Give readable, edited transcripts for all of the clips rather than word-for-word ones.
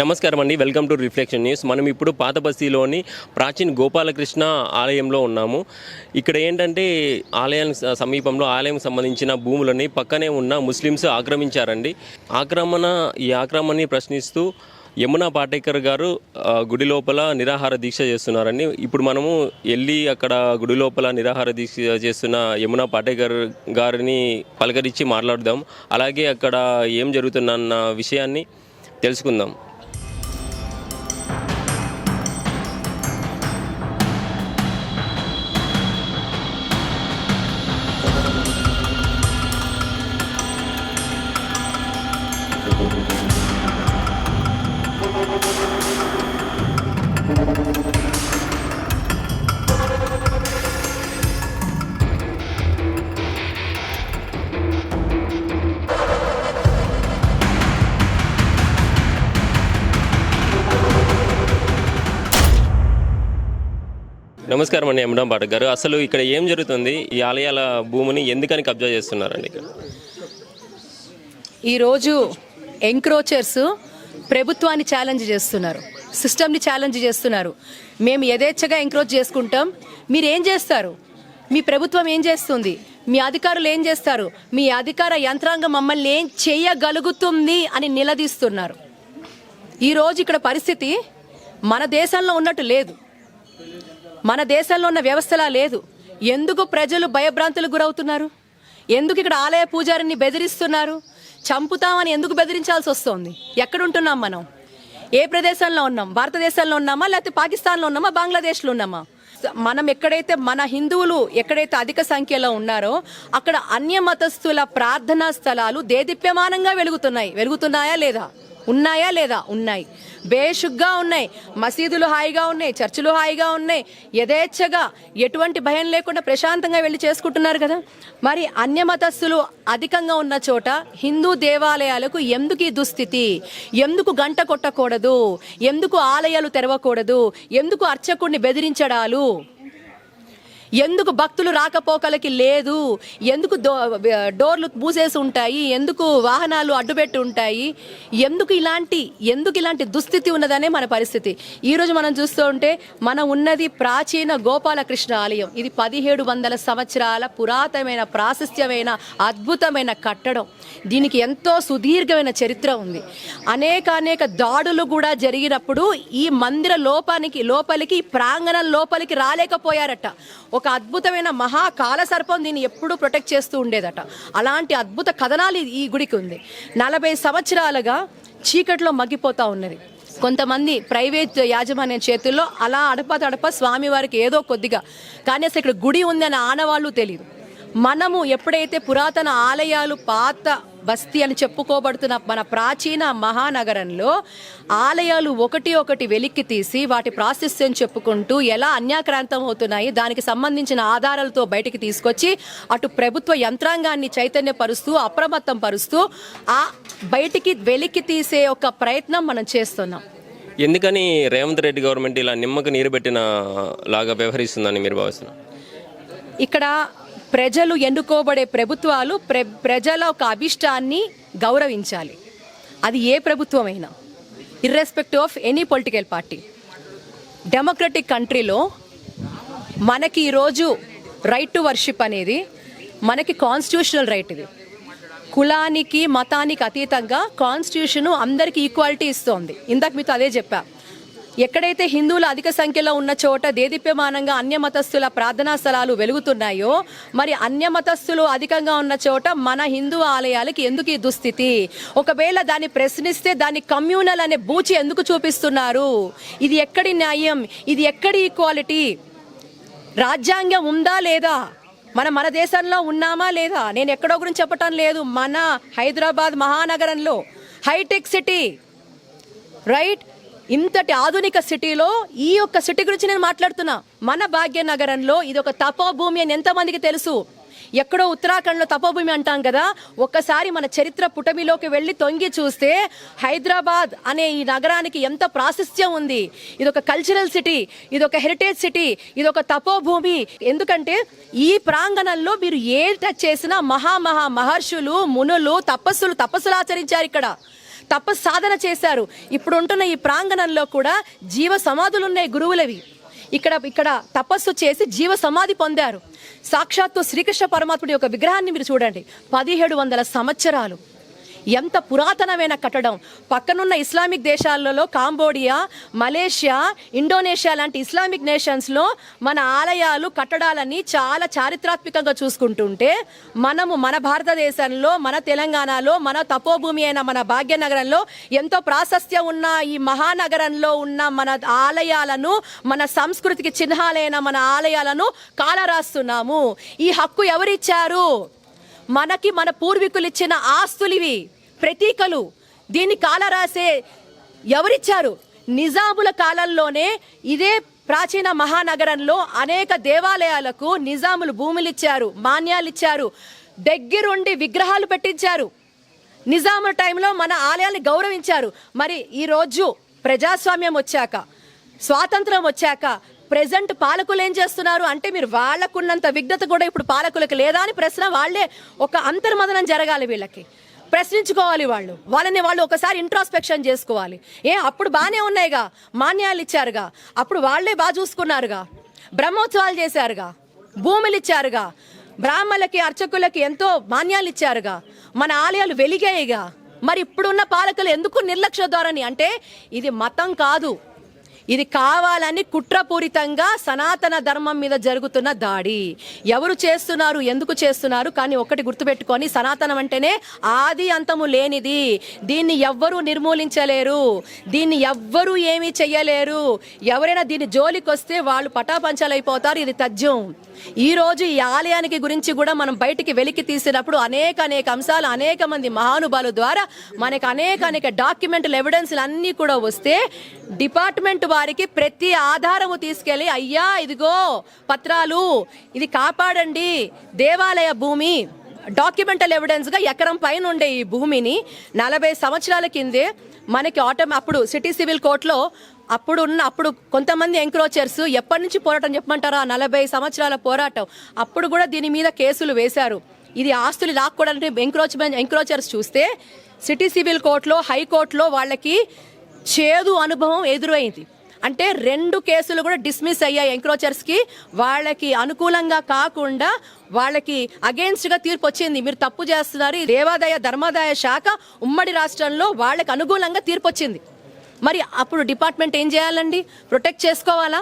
నమస్కారం అండి, welcome to reflection news. మనం ఇప్పుడు పాత బస్తీలోని ప్రాచీన గోపాలకృష్ణ ఆలయంలో ఉన్నాము. ఇక్కడ ఏంటంటే ఆలయానికి సమీపంలో ఆలయానికి సంబంధించిన భూములని పక్కనే ఉన్న ముస్లిమ్స్ ఆక్రమించారండి. ఈ ఆక్రమణని ప్రశ్నిస్తూ యమునా పాటేకర్ గారు గుడి లోపల నిరాహార దీక్ష చేస్తున్నారండి. ఇప్పుడు మనము వెళ్ళి అక్కడ గుడి లోపల నిరాహార దీక్ష చేస్తున్న యమునా పాటేకర్ గారిని పలకరించి మాట్లాడదాం. అలాగే అక్కడ ఏం జరుగుతుందన్న విషయాన్ని తెలుసుకుందాం. నమస్కారం అండి యమునా పాటేకర్ గారు. అసలు ఇక్కడ ఏం జరుగుతుంది? ఈ ఆలయాల భూమిని ఎందుకని కబ్జా చేస్తున్నారండి ఇక్కడ? ఈరోజు ఎంక్రోచర్స్ ప్రభుత్వాన్ని ఛాలెంజ్ చేస్తున్నారు, సిస్టమ్ని ఛాలెంజ్ చేస్తున్నారు. మేము యథేచ్ఛగా ఎంక్రోచ్ చేసుకుంటాం, మీరు ఏం చేస్తారు? మీ ప్రభుత్వం ఏం చేస్తుంది? మీ అధికారులు ఏం చేస్తారు? మీ అధికార యంత్రాంగం మమ్మల్ని ఏం చేయగలుగుతుంది అని నిలదీస్తున్నారు. ఈరోజు ఇక్కడ పరిస్థితి మన దేశంలో ఉన్నట్టు లేదు, మన దేశంలో ఉన్న వ్యవస్థలా లేదు. ఎందుకు ప్రజలు భయభ్రాంతులకు గురవుతున్నారు? ఎందుకు ఇక్కడ ఆలయ పూజారిని బెదిరిస్తున్నారు? చంపుతామని ఎందుకు బెదిరించాల్సి వస్తుంది? ఎక్కడుంటున్నాం మనం? ఏ ప్రదేశంలో ఉన్నాం? భారతదేశంలో ఉన్నామా, లేకపోతే పాకిస్తాన్లో ఉన్నామా, బంగ్లాదేశ్లో ఉన్నామా? మనం ఎక్కడైతే మన హిందువులు ఎక్కడైతే అధిక సంఖ్యలో ఉన్నారో అక్కడ అన్య మతస్థుల ప్రార్థనా స్థలాలు దేదీప్యమానంగా వెలుగుతున్నాయా లేదా? ఉన్నాయా లేదా? ఉన్నాయి, బేషుగ్గా ఉన్నాయి. మసీదులు హాయిగా ఉన్నాయి, చర్చిలు హాయిగా ఉన్నాయి. యథేచ్ఛగా ఎటువంటి భయం లేకుండా ప్రశాంతంగా వెళ్ళి చేసుకుంటున్నారు కదా. మరి అన్యమతస్థులు అధికంగా ఉన్న చోట హిందూ దేవాలయాలకు ఎందుకు ఈ దుస్థితి? ఎందుకు గంట కొట్టకూడదు? ఎందుకు ఆలయాలు తెరవకూడదు? ఎందుకు అర్చకుడిని బెదిరించడాలు? ఎందుకు భక్తులు రాకపోకలకి లేదు? ఎందుకు డోర్లు మూసేసి ఉంటాయి? ఎందుకు వాహనాలు అడ్డుపెట్టి ఉంటాయి? ఎందుకు ఇలాంటి దుస్థితి ఉన్నదనే మన పరిస్థితి. ఈరోజు మనం చూస్తూ ఉంటే మనం ఉన్నది ప్రాచీన గోపాలకృష్ణ ఆలయం. ఇది 1700 సంవత్సరాల పురాతనమైన ప్రాశస్త్యమైన అద్భుతమైన కట్టడం. దీనికి ఎంతో సుదీర్ఘమైన చరిత్ర ఉంది. అనేక దాడులు కూడా జరిగినప్పుడు ఈ మందిర లోపలికి ప్రాంగణం లోపలికి రాలేకపోయారట. ఒక అద్భుతమైన మహాకాల సర్పం దీన్ని ఎప్పుడూ ప్రొటెక్ట్ చేస్తూ ఉండేదట. అలాంటి అద్భుత కథనాలు ఈ గుడికి ఉంది. 40 సంవత్సరాలుగా చీకట్లో మగ్గిపోతా ఉన్నది. కొంతమంది ప్రైవేట్ యాజమాన్య చేతుల్లో అలా అడప స్వామివారికి ఏదో కొద్దిగా, కానీ అసలు ఇక్కడ గుడి ఉంది అనే ఆనవాళ్ళు తెలియదు. మనము ఎప్పుడైతే పురాతన ఆలయాలు పాత బస్తీ అని చెప్పుకోబడుతున్న మన ప్రాచీన మహానగరంలో ఆలయాలు ఒకటి వెలిక్కి తీసి వాటి ప్రాశస్త్యం చెప్పుకుంటూ ఎలా అన్యాక్రాంతం అవుతున్నాయి దానికి సంబంధించిన ఆధారాలతో బయటికి తీసుకొచ్చి అటు ప్రభుత్వ యంత్రాంగాన్ని చైతన్యపరుస్తూ అప్రమత్తం పరుస్తూ ఆ బయటికి వెలిక్కి తీసే ఒక ప్రయత్నం మనం చేస్తున్నాం. ఎందుకని రేవంత్ రెడ్డి గవర్నమెంట్ ఇలా నిమ్మకు నీరు పెట్టిన లాగా వ్యవహరిస్తుందని మీరు భావిస్తున్నారు? ఇక్కడ ప్రజలు ఎన్నుకోబడే ప్రభుత్వాలు ప్రజల ఒక అభిష్టాన్ని గౌరవించాలి. అది ఏ ప్రభుత్వమైనా, irrespective of any political party. Democratic కంట్రీలో మనకి ఈరోజు రైట్ టు వర్షిప్ అనేది మనకి కాన్స్టిట్యూషనల్ రైట్. ఇది కులానికి మతానికి అతీతంగా కాన్స్టిట్యూషన్ అందరికీ ఈక్వాలిటీ ఇస్తోంది. ఇందాక మీతో అదే చెప్పా. ఎక్కడైతే హిందువులు అధిక సంఖ్యలో ఉన్న చోట దేదీప్యమానంగా అన్యమతస్థుల ప్రార్థనా స్థలాలు వెలుగుతున్నాయో, మరి అన్యమతస్థులు అధికంగా ఉన్న చోట మన హిందూ ఆలయాలకి ఎందుకు ఈ దుస్థితి? ఒకవేళ దాన్ని ప్రశ్నిస్తే దాన్ని కమ్యూనల్ అనే బూచి ఎందుకు చూపిస్తున్నారు? ఇది ఎక్కడి న్యాయం? ఇది ఎక్కడి ఈక్వాలిటీ? రాజ్యాంగం ఉందా లేదా? మన దేశంలో ఉన్నామా లేదా? నేను ఎక్కడో గురించి చెప్పటం లేదు. మన హైదరాబాద్ మహానగరంలో హైటెక్ సిటీ, రైట్, ఇంతటి ఆధునిక సిటీలో ఈ యొక్క సిటీ గురించి నేను మాట్లాడుతున్నా. మన భాగ్యనగరంలో ఇది ఒక తపోభూమి అని ఎంతమందికి తెలుసు? ఎక్కడో ఉత్తరాఖండ్లో తపోభూమి అంటాం కదా. ఒక్కసారి మన చరిత్ర పుటమిలోకి వెళ్ళి తొంగి చూస్తే హైదరాబాద్ అనే ఈ నగరానికి ఎంత ప్రాశస్త్యం ఉంది. ఇదొక కల్చరల్ సిటీ, ఇదొక హెరిటేజ్ సిటీ, ఇదొక తపోభూమి. ఎందుకంటే ఈ ప్రాంగణంలో మీరు ఏ టచ్ చేసినా మహర్షులు మునులు తపస్సులు ఆచరించారు. ఇక్కడ తపస్సు సాధన చేశారు. ఇప్పుడు ఉంటున్న ఈ ప్రాంగణంలో కూడా జీవ సమాధులు ఉన్నాయి గురువులవి. ఇక్కడ తపస్సు చేసి జీవ సమాధి పొందారు. సాక్షాత్తు శ్రీకృష్ణ పరమాత్ముడి యొక్క విగ్రహాన్ని మీరు చూడండి, 1700 సంవత్సరాలు. ఎంత పురాతనమైన కట్టడం. పక్కనున్న ఇస్లామిక్ దేశాలలో కాంబోడియా, మలేషియా, ఇండోనేషియా లాంటి ఇస్లామిక్ నేషన్స్లో మన ఆలయాలు కట్టడాలన్నీ చాలా చారిత్రాత్మకంగా చూసుకుంటుంటే, మనము మన భారతదేశంలో, మన తెలంగాణలో, మన తపోభూమి అయిన మన భాగ్యనగరంలో, ఎంతో ప్రాశస్త్యం ఉన్న ఈ మహానగరంలో ఉన్న మన ఆలయాలను, మన సంస్కృతికి చిహ్నాలైన మన ఆలయాలను కాలరాస్తున్నాము. ఈ హక్కు ఎవరిచ్చారు? మనకి మన పూర్వీకులు ఇచ్చిన ఆస్తులివి, ప్రతీకలు. దీన్ని కాలరాసే ఎవరిచ్చారు? నిజాముల కాలంలోనే ఇదే ప్రాచీన మహానగరంలో అనేక దేవాలయాలకు నిజాములు భూములు ఇచ్చారు, మాన్యాలు ఇచ్చారు, దగ్గరుండి విగ్రహాలు పెట్టించారు. నిజాముల టైంలో మన ఆలయాల్ని గౌరవించారు. మరి ఈరోజు ప్రజాస్వామ్యం వచ్చాక, స్వాతంత్రం వచ్చాక ప్రెజెంట్ పాలకులు ఏం చేస్తున్నారు అంటే, మీరు వాళ్ళకున్నంత విఘ్నత కూడా ఇప్పుడు పాలకులకు లేదా అని ప్రశ్న. వాళ్ళే ఒక అంతర్మదనం జరగాలి, వీళ్ళకి ప్రశ్నించుకోవాలి. వాళ్ళు ఒకసారి ఇంట్రాస్పెక్షన్ చేసుకోవాలి. అప్పుడు బాగానే ఉన్నాయిగా, మాన్యాలు ఇచ్చారుగా, అప్పుడు వాళ్ళే బాగా చూసుకున్నారుగా, బ్రహ్మోత్సవాలు చేశారుగా, భూములు ఇచ్చారుగా, బ్రాహ్మణులకి అర్చకులకి ఎంతో మాన్యాలు ఇచ్చారుగా, మన ఆలయాలు వెలిగాయిగా. మరి ఇప్పుడున్న పాలకులు ఎందుకు నిర్లక్ష్య ధోరణి అంటే, ఇది మతం కాదు, ఇది కావాలని కుట్రపూరితంగా సనాతన ధర్మం మీద జరుగుతున్న దాడి. ఎవరు చేస్తున్నారు, ఎందుకు చేస్తున్నారు? కానీ ఒకటి గుర్తుపెట్టుకొని, సనాతనం అంటేనే ఆది అంతము లేనిది. దీన్ని ఎవ్వరూ నిర్మూలించలేరు, దీన్ని ఎవ్వరూ ఏమీ చెయ్యలేరు. ఎవరైనా దీని జోలికి వస్తే వాళ్ళు పటాపంచలైపోతారు. ఇది తథ్యం. ఈరోజు ఈ ఆలయానికి గురించి కూడా మనం బయటికి వెలికి తీసినప్పుడు అనేక అంశాలు, అనేక మంది మహానుభావుల ద్వారా మనకి అనేక డాక్యుమెంటల్ ఎవిడెన్స్లు అన్నీ కూడా వస్తే, డిపార్ట్మెంట్ వారికి ప్రతి ఆధారము తీసుకెళ్లి, అయ్యా ఇదిగో పత్రాలు, ఇది కాపాడండి, దేవాలయ భూమి, డాక్యుమెంటల్ ఎవిడెన్స్గా ఎకరం పైన ఉండే ఈ భూమిని 40 సంవత్సరాల కిందే మనకి అప్పుడు సిటీ సివిల్ కోర్టులో అప్పుడు కొంతమంది ఎంక్రోచర్స్ ఎప్పటి నుంచి పోరాటం చెప్పమంటారా, 40 సంవత్సరాల పోరాటం. అప్పుడు కూడా దీని మీద కేసులు వేశారు. ఇది ఆస్తులు లాక్కోవడానికి ఎంక్రోచర్స్ చూస్తే సిటీ సివిల్ కోర్టులో, హైకోర్టులో వాళ్ళకి చేదు అనుభవం ఎదురైంది. అంటే 2 కేసులు కూడా డిస్మిస్ అయ్యాయి ఎంక్రోచర్స్కి. వాళ్ళకి అనుకూలంగా కాకుండా వాళ్ళకి అగెయిన్స్ట్గా తీర్పు వచ్చింది. మీరు తప్పు చేస్తున్నారు. ఈ దేవాదాయ ధర్మాదాయ శాఖ ఉమ్మడి రాష్ట్రంలో వాళ్ళకి అనుకూలంగా తీర్పు వచ్చింది. మరి అప్పుడు డిపార్ట్మెంట్ ఏం చేయాలండి? ప్రొటెక్ట్ చేసుకోవాలా?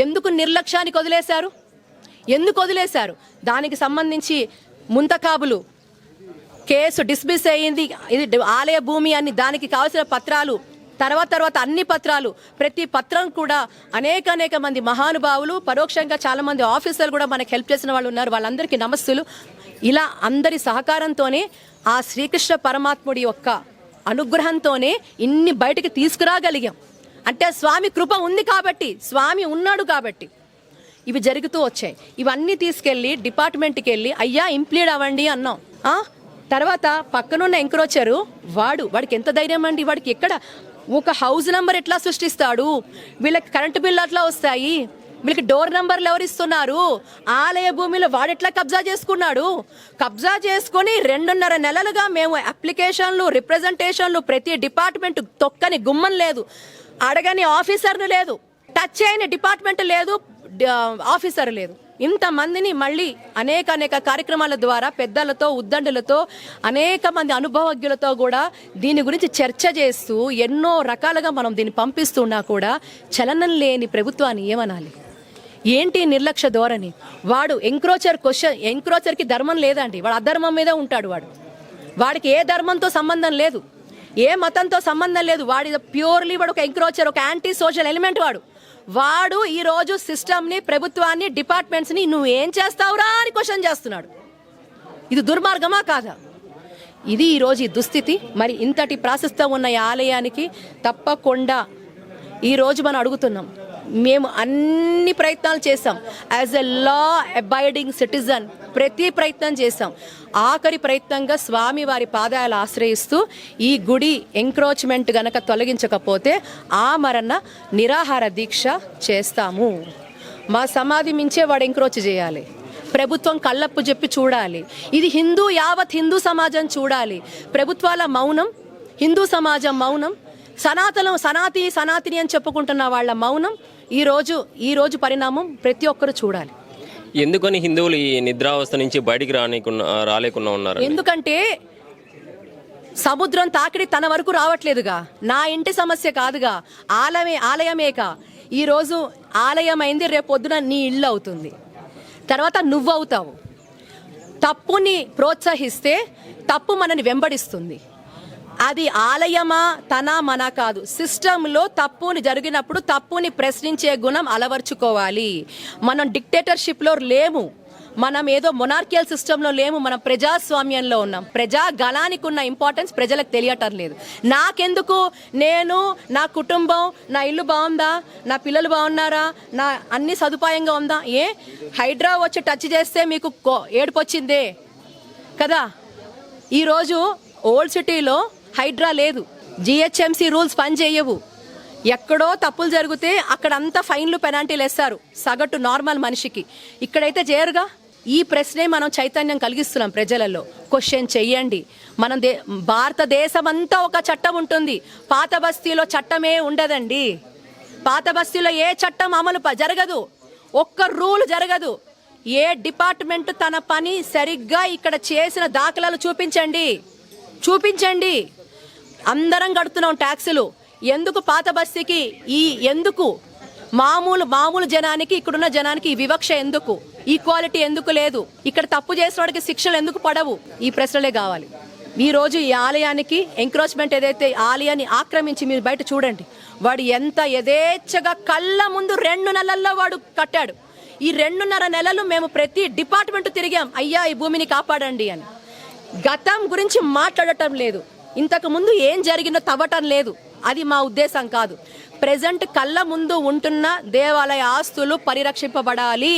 ఎందుకు నిర్లక్ష్యానికి వదిలేశారు? ఎందుకు వదిలేశారు? దానికి సంబంధించి ముంతకాబులు కేసు డిస్మిస్ అయ్యింది. ఇది ఆలయ భూమి అని దానికి కావాల్సిన పత్రాలు, తర్వాత అన్ని పత్రాలు, ప్రతి పత్రం కూడా అనేక మంది మహానుభావులు, పరోక్షంగా చాలా మంది ఆఫీసర్లు కూడా మనకు హెల్ప్ చేసిన వాళ్ళు ఉన్నారు. వాళ్ళందరికీ నమస్సులు. ఇలా అందరి సహకారంతోనే, ఆ శ్రీకృష్ణ పరమాత్ముడి యొక్క అనుగ్రహంతోనే ఇన్ని బయటికి తీసుకురాగలిగాం. అంటే స్వామి కృప ఉంది కాబట్టి, స్వామి ఉన్నాడు కాబట్టి ఇవి జరుగుతూ వచ్చాయి. ఇవన్నీ తీసుకెళ్ళి డిపార్ట్మెంట్కి వెళ్ళి, అయ్యా ఇంప్లీడ్ అవ్వండి అన్నాం. తర్వాత పక్కనున్న ఎంక్రోచరు వాడికి ఎంత ధైర్యం అండి? వాడికి ఎక్కడ ఒక హౌస్ నెంబర్ ఎట్లా సృష్టిస్తాడు? వీళ్ళకి కరెంటు బిల్లు అట్లా వస్తాయి, వీళ్ళకి డోర్ నెంబర్లు ఎవరు ఇస్తున్నారు? ఆలయ భూమిలో వాడెట్లా కబ్జా చేసుకున్నాడు? కబ్జా చేసుకొని 2.5 నెలలుగా మేము అప్లికేషన్లు, రిప్రజెంటేషన్లు, ప్రతి డిపార్ట్మెంట్ తొక్కని గుమ్మం లేదు, అడగని ఆఫీసర్ను లేదు, టచ్ చేయని డిపార్ట్మెంట్ లేదు, ఆఫీసర్ లేదు. ఇంతమందిని మళ్ళీ అనేక కార్యక్రమాల ద్వారా పెద్దలతో, ఉద్దండులతో, అనేక మంది అనుభవజ్ఞులతో కూడా దీని గురించి చర్చ చేస్తూ ఎన్నో రకాలుగా మనం దీన్ని పంపిస్తున్నా కూడా చలనం లేని ప్రభుత్వాన్ని ఏమనాలి? ఏంటి నిర్లక్ష్య ధోరణి? వాడు ఎంక్రోచర్కి ధర్మం లేదండి, వాడు అధర్మం మీద ఉంటాడు. వాడికి ఏ ధర్మంతో సంబంధం లేదు, ఏ మతంతో సంబంధం లేదు. వాడి ప్యూర్లీ వాడు ఒక ఎంక్రోచర్, ఒక యాంటీ సోషల్ ఎలిమెంట్. వాడు ఈరోజు సిస్టమ్ని, ప్రభుత్వాన్ని, డిపార్ట్మెంట్స్ని నువ్వు ఏం చేస్తావురా అని క్వశ్చన్ చేస్తున్నాడు. ఇది దుర్మార్గమా కాదా? ఇది ఈరోజు ఈ దుస్థితి. మరి ఇంతటి ప్రాశస్త్యం ఉన్న ఈ ఆలయానికి తప్పకుండా ఈరోజు మనం అడుగుతున్నాం. మేము అన్ని ప్రయత్నాలు చేసాం. As a law abiding citizen ప్రతి ప్రయత్నం చేసాం. ఆఖరి ప్రయత్నంగా స్వామి వారి పాదాలు ఆశ్రయిస్తూ ఈ గుడి ఎంక్రోచ్మెంట్ గనక తొలగించకపోతే ఆమరణ నిరాహార దీక్ష చేస్తాము. మా సమాధి మించే వాడు ఎంక్రోచ్ చేయాలి. ప్రభుత్వం కళ్ళప్పు చెప్పి చూడాలి. ఇది యావత్ హిందూ సమాజం చూడాలి. ప్రభుత్వాల మౌనం, హిందూ సమాజం మౌనం, సనాతిని అని చెప్పుకుంటున్న వాళ్ళ మౌనం ఈ రోజు పరిణామం ప్రతి ఒక్కరు చూడాలి. ఎందుకని హిందువులు ఈ నిద్రావస్థ నుంచి బయటికి రాలేకుండా ఉన్నారు? ఎందుకంటే సముద్రం తాకిడి తన వరకు రావట్లేదుగా. నా ఇంటి సమస్య కాదుగా, ఆలయమేక. ఈరోజు ఆలయం అయింది, రేపు పొద్దున నీ ఇల్లు అవుతుంది, తర్వాత నువ్వు అవుతావు. తప్పుని ప్రోత్సహిస్తే తప్పు మనని వెంబడిస్తుంది. అది ఆలయమా మన కాదు. సిస్టంలో తప్పుని జరిగినప్పుడు తప్పుని ప్రశ్నించే గుణం అలవర్చుకోవాలి. మనం డిక్టేటర్షిప్లో లేము, మనం ఏదో మొనార్కియల్ సిస్టంలో లేము, మనం ప్రజాస్వామ్యంలో ఉన్నాం. ప్రజా గళానికి ఉన్న ఇంపార్టెన్స్ ప్రజలకు తెలియటం లేదు. నాకెందుకు, నేను, నా కుటుంబం, నా ఇల్లు బాగుందా, నా పిల్లలు బాగున్నారా, నా అన్ని సదుపాయంగా ఉందా? హైడ్రా వచ్చి టచ్ చేస్తే మీకు ఏడుపు వచ్చిందే కదా. ఈరోజు ఓల్డ్ సిటీలో హైడ్రా లేదు, జిహెచ్ఎంసీ రూల్స్ పనిచేయవు. ఎక్కడో తప్పులు జరిగితే అక్కడంతా ఫైన్లు పెనాల్టీలు వేస్తారు సగటు నార్మల్ మనిషికి. ఇక్కడైతే చేయరుగా. ఈ ప్రశ్నే మనం చైతన్యం కలిగిస్తున్నాం ప్రజలలో. క్వశ్చన్ చెయ్యండి. మనం భారతదేశం అంతా ఒక చట్టం ఉంటుంది, పాత బస్తీలో చట్టమే ఉండదండి. పాత బస్తీలో ఏ చట్టం అమలు జరగదు, ఒక్క రూల్ జరగదు. ఏ డిపార్ట్మెంట్ తన పని సరిగ్గా ఇక్కడ చేసిన దాఖలాలు చూపించండి. అందరం కడుతున్నాం ట్యాక్సులు. ఎందుకు పాత బస్తీకి ఎందుకు మామూలు జనానికి, ఇక్కడున్న జనానికి ఈ వివక్ష ఎందుకు? ఈక్వాలిటీ ఎందుకు లేదు? ఇక్కడ తప్పు చేసిన వాడికి శిక్షలు ఎందుకు పడవు? ఈ ప్రశ్నలే కావాలి. ఈరోజు ఈ ఆలయానికి ఎంక్రోచ్మెంట్ ఏదైతే ఆలయాన్ని ఆక్రమించి మీరు బయట చూడండి, వాడు ఎంత యథేచ్ఛగా కళ్ళ ముందు 2 నెలల్లో వాడు కట్టాడు. ఈ 2.5 నెలలు మేము ప్రతి డిపార్ట్మెంట్ తిరిగాం, అయ్యా ఈ భూమిని కాపాడండి అని. గతం గురించి మాట్లాడటం లేదు, ఇంతకు ముందు ఏం జరిగిందో తవ్వటం లేదు. అది మా ఉద్దేశం కాదు. ప్రెజెంట్ కళ్ళ ముందు ఉంటున్న దేవాలయ ఆస్తులు పరిరక్షింపబడాలి.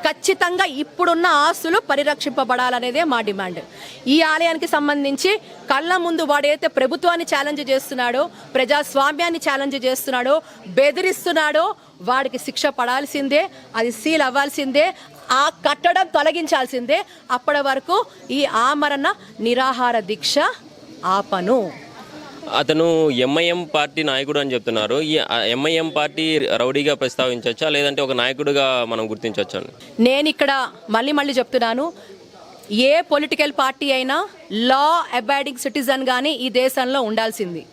ఖచ్చితంగా ఇప్పుడున్న ఆస్తులు పరిరక్షింపబడాలనేదే మా డిమాండ్. ఈ ఆలయానికి సంబంధించి కళ్ళ ముందు వాడైతే ప్రభుత్వాన్ని ఛాలెంజ్ చేస్తున్నాడో, ప్రజాస్వామ్యాన్ని ఛాలెంజ్ చేస్తున్నాడో, బెదిరిస్తున్నాడో, వాడికి శిక్ష పడాల్సిందే, అది సీల్ అవ్వాల్సిందే, ఆ కట్టడం తొలగించాల్సిందే. అప్పటి వరకు ఈ ఆమరణ నిరాహార దీక్ష ఆపను. అతను ఎంఐఎం పార్టీ నాయకుడు అని చెప్తున్నారు. ఈ ఎంఐఎం పార్టీ రౌడీగా ప్రస్తావించవచ్చా, లేదంటే ఒక నాయకుడిగా మనం గుర్తించవచ్చా? నేను ఇక్కడ మళ్ళీ చెప్తున్నాను, ఏ పొలిటికల్ పార్టీ అయినా లా అబైడింగ్ సిటిజన్ గానీ ఈ దేశంలో ఉండాల్సింది.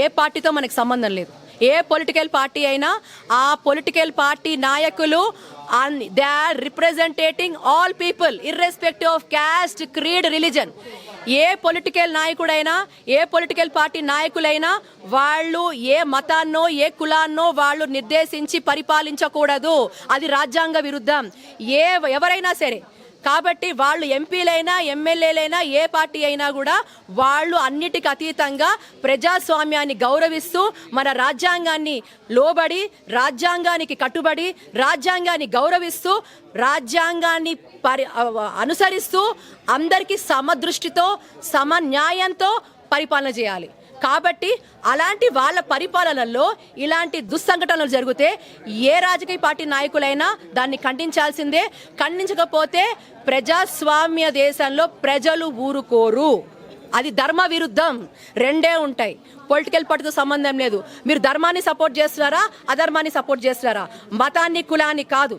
ఏ పార్టీతో మనకు సంబంధం లేదు. ఏ పొలిటికల్ పార్టీ అయినా ఆ పొలిటికల్ పార్టీ నాయకులు they are representing all people irrespective of caste, creed, religion. ఏ పొలిటికల్ నాయకుడైనా, ఏ పొలిటికల్ పార్టీ నాయకులైనా వాళ్ళు ఏ మతాన్నో ఏ కులాన్నో వాళ్ళు నిర్దేశించి పరిపాలించకూడదు. అది రాజ్యాంగ విరుద్ధం. ఎవరైనా సరే. కాబట్టి వాళ్ళు ఎంపీలైనా ఎమ్మెల్యేలైనా ఏ పార్టీ అయినా కూడా వాళ్ళు అన్నిటికీ అతీతంగా ప్రజాస్వామ్యాన్ని గౌరవిస్తూ, మన రాజ్యాంగాన్ని లోబడి, రాజ్యాంగానికి కట్టుబడి, రాజ్యాంగాన్ని గౌరవిస్తూ, రాజ్యాంగాన్ని అనుసరిస్తూ అందరికీ సమదృష్టితో సమన్యాయంతో పరిపాలన చేయాలి. కాబట్టి అలాంటి వాళ్ళ పరిపాలనలో ఇలాంటి దుస్సంఘటనలు జరిగితే ఏ రాజకీయ పార్టీ నాయకులైనా దాన్ని ఖండించాల్సిందే. ఖండించకపోతే ప్రజాస్వామ్య దేశంలో ప్రజలు ఊరుకోరు. అది ధర్మ విరుద్ధం. రెండే ఉంటాయి. పొలిటికల్ పార్టీతో సంబంధం లేదు. మీరు ధర్మాన్ని సపోర్ట్ చేస్తున్నారా, అధర్మాన్ని సపోర్ట్ చేస్తున్నారా? మతాన్ని, కులాన్ని కాదు.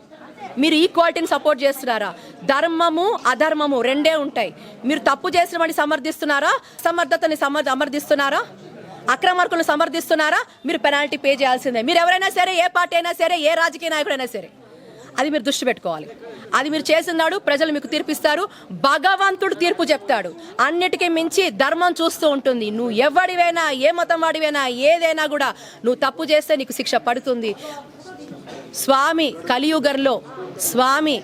మీరు ఈక్వాలిటీని సపోర్ట్ చేస్తున్నారా? ధర్మము అధర్మము రెండే ఉంటాయి. మీరు తప్పు చేసిన వాడిని సమర్థిస్తున్నారా, సమర్థతని సమర్థిస్తున్నారా, అక్రమార్కులను సమర్థిస్తున్నారా? మీరు పెనాల్టీ పే చేయాల్సిందే. మీరు ఎవరైనా సరే, ఏ పార్టీ అయినా సరే, ఏ రాజకీయ నాయకుడైనా సరే, అది మీరు దృష్టి పెట్టుకోవాలి. అది మీరు చేసినాడు ప్రజలు మీకు తీర్పిస్తారు. భగవంతుడు తీర్పు చెప్తాడు. అన్నిటికీ మించి ధర్మం చూస్తూ ఉంటుంది. నువ్వు ఎవడివైనా, ఏ మతం వాడివైనా, ఏదైనా కూడా నువ్వు తప్పు చేస్తే నీకు శిక్ష పడుతుంది. స్వామి కలియుగంలో స్వామి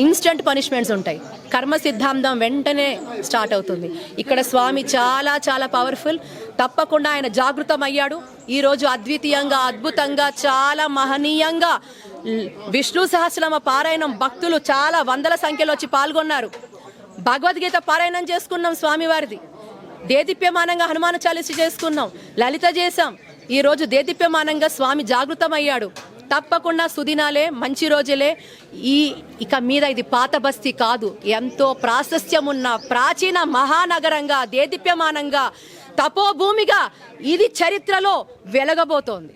ఇన్స్టెంట్ పనిష్మెంట్స్ ఉంటాయి. కర్మ సిద్ధాంతం వెంటనే స్టార్ట్ అవుతుంది. ఇక్కడ స్వామి చాలా చాలా పవర్ఫుల్. తప్పకుండా ఆయన జాగృతం అయ్యాడు. ఈరోజు అద్వితీయంగా, అద్భుతంగా, చాలా మహనీయంగా విష్ణు సహస్రనామ పారాయణం భక్తులు చాలా వందల సంఖ్యలో వచ్చి పాల్గొన్నారు. భగవద్గీత పారాయణం చేసుకున్నాం స్వామివారిది. దేదీప్యమానంగా హనుమాన చాలీస చేసుకున్నాం, లలిత చేశాం. ఈరోజు దేదీప్యమానంగా స్వామి జాగృతం అయ్యాడు. తప్పకుండా సుదినాలే, మంచి రోజులే. ఇక మీద ఇది పాత బస్తీ కాదు, ఎంతో ప్రాశస్త్యం ఉన్న ప్రాచీన మహానగరంగా, దేదీప్యమానంగా, తపోభూమిగా ఇది చరిత్రలో వెలగబోతోంది.